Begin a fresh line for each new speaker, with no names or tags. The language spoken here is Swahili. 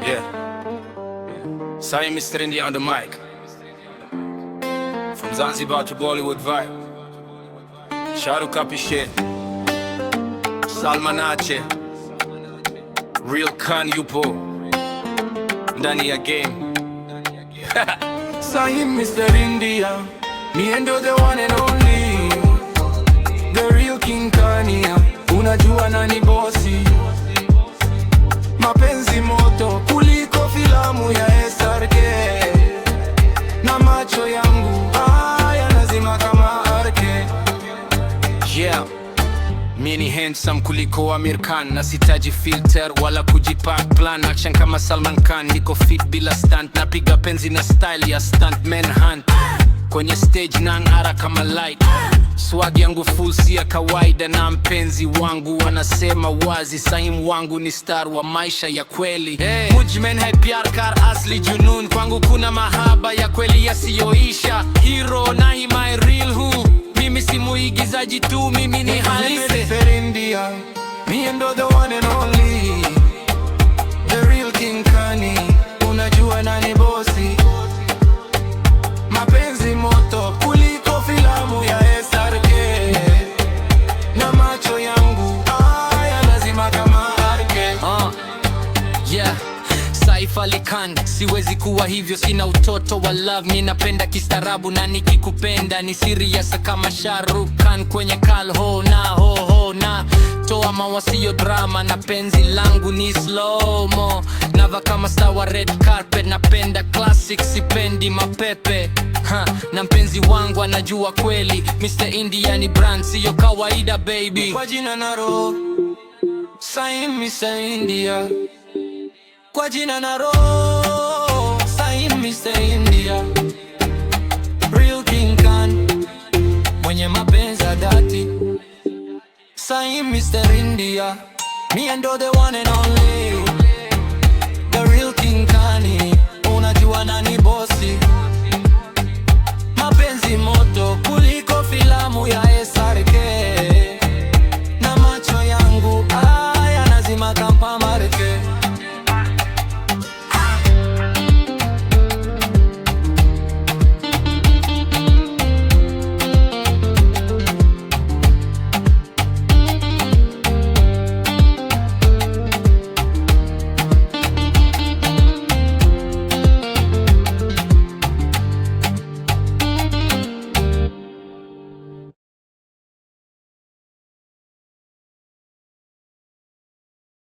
Yeah. Sai Mr. India on the mic. From Zanzibar to Bollywood vibe. Shahrukh Kapishe. Salman Ache. Real Khan yupo ndani ya game. Sai Mr. India. Me and the one and only. The real King Kania. Unajua nani bosi. Mapenzi moto kuliko filamu ya SRK. Na macho yangu yanazima kama RK. Yeah. Mimi ni handsome kuliko Amir Khan, na sitaji filter wala kujipack plan. Action kama Salman Khan, niko fit bila stunt, napiga penzi na style ya stuntman hunt. Kwenye stage nang'ara kama light, swag yangu full si ya kawaida, na mpenzi wangu wanasema wazi, Saim wangu ni star wa maisha ya kweli. Mujmen hai pyar kar asli junun, kwangu kuna mahaba ya kweli yasiyoisha. Hero na hi my real who, mimi si muigizaji tu, mimi ni halisi. India, me and the one and only, the real King Kani. Unajua nani bosi. Mapenzi moto kuliko filamu ya SRK. Na macho yangu yanazima kama RK. Yeah. Saif Ali Khan, siwezi kuwa hivyo, sina utoto wa love. Mimi napenda kistaarabu, na nikikupenda ni serious kama Shahrukh Khan kwenye Kal Ho na ho ho na toa mawasio drama, na penzi langu ni slow mo. Nava kama star wa red carpet, napenda classic, sipendi mapepe. Na mpenzi wangu anajua kweli, Mr. India ni brand, siyo kawaida baby. Kwa jina na roho, Saim Mr. India. Kwa jina na roho, Saim Mr. India. Real King Khan, mwenye mapenzi ya dhati. Saim Mr. India. Me and the one and only.